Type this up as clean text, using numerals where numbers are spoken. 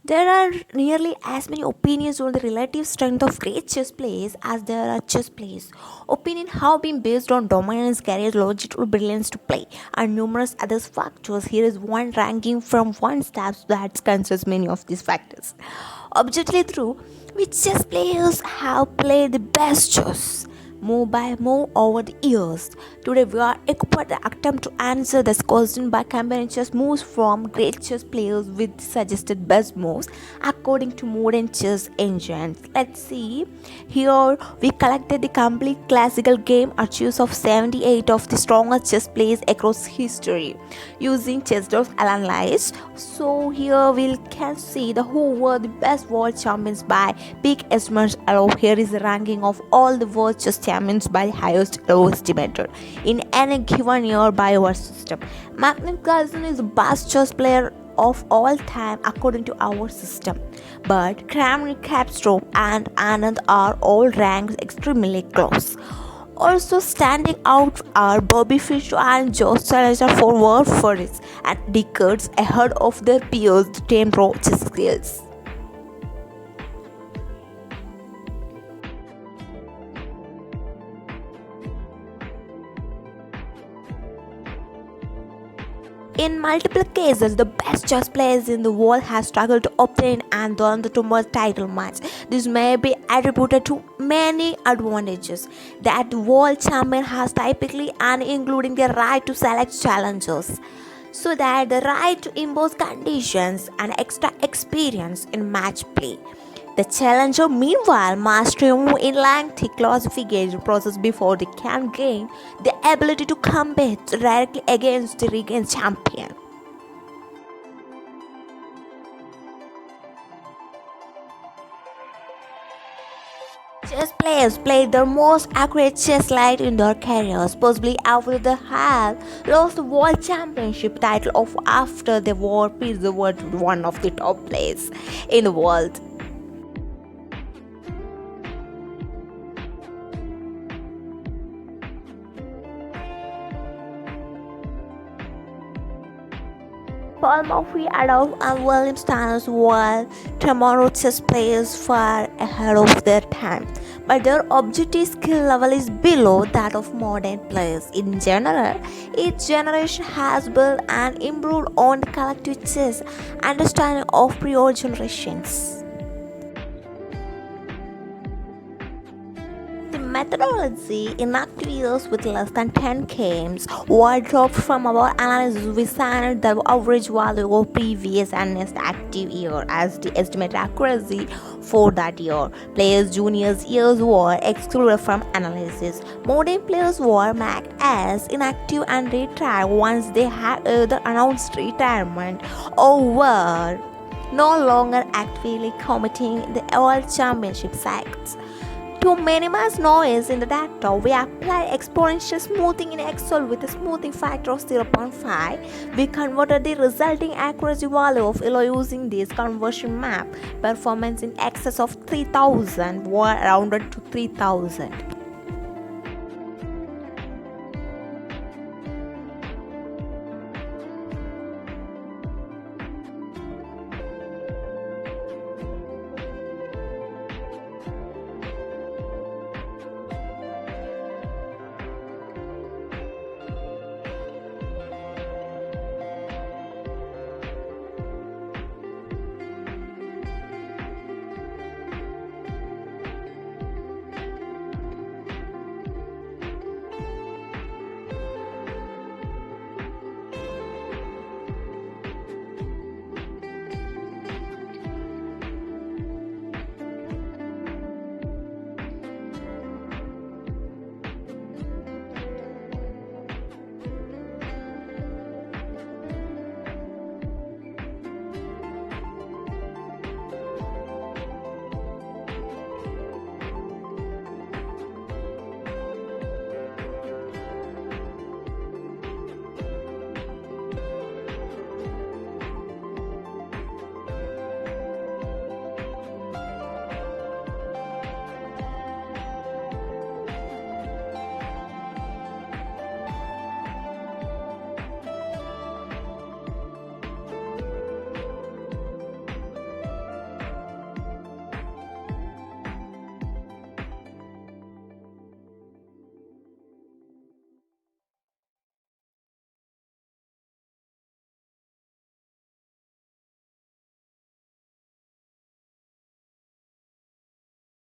There are nearly as many opinions on the relative strength of great chess players as there are chess players. Opinions have been based on dominance, courage, logic, or brilliance to play, and numerous other factors. Here is one ranking from one stats that considers many of these factors. Objectively true, which chess players have played the best chess? Move by move over the years. Today we are equipped to attempt to answer this question by comparing chess moves from great chess players with suggested best moves according to modern chess engines. Let's see. Here we collected the complete classical game archives of 78 of the strongest chess players across history using chess.org's analyze. So here we can see the who were the best world champions by peak estimates. Here is the ranking of all the world chess champions by highest estimator in any given year by our system. Magnus Carlsen is the best chess player of all time according to our system, but Kramnik, Capstrop and Anand are all ranked extremely close. Also standing out are Bobby Fischer and Joe Challenger for world firsts and decades ahead of their peers, the 10 raw chess skills. In multiple cases, the best chess players in the world have struggled to obtain and earn the Tumor title match. This may be attributed to many advantages that the world champion has typically and including the right to select challengers. So that the right to impose conditions and extra experience in match play. The challenger, meanwhile, must remove in lengthy classification process before they can gain the ability to compete directly against the regained champion. Chess players played their most accurate chess late in their careers, possibly after they had lost the world championship title of after they were preserved one of the top players in the world. Paul Murphy, Adolf, and William Stanners were tomorrow chess players far ahead of their time, but their objective skill level is below that of modern players. In general, each generation has built and improved on the collective chess understanding of prior generations. The methodology in active years with less than 10 games were dropped from our analysis. We signed the average value of previous and next active year as the estimated accuracy for that year. Players' juniors years were excluded from analysis. Modern players were marked as inactive and retired once they had either announced retirement or were no longer actively competing in the World Championship cycles. To minimize noise in the data, we applied exponential smoothing in Excel with a smoothing factor of 0.5. We converted the resulting accuracy value of ELO using this conversion map. Performance in excess of 3000 were rounded to 3000.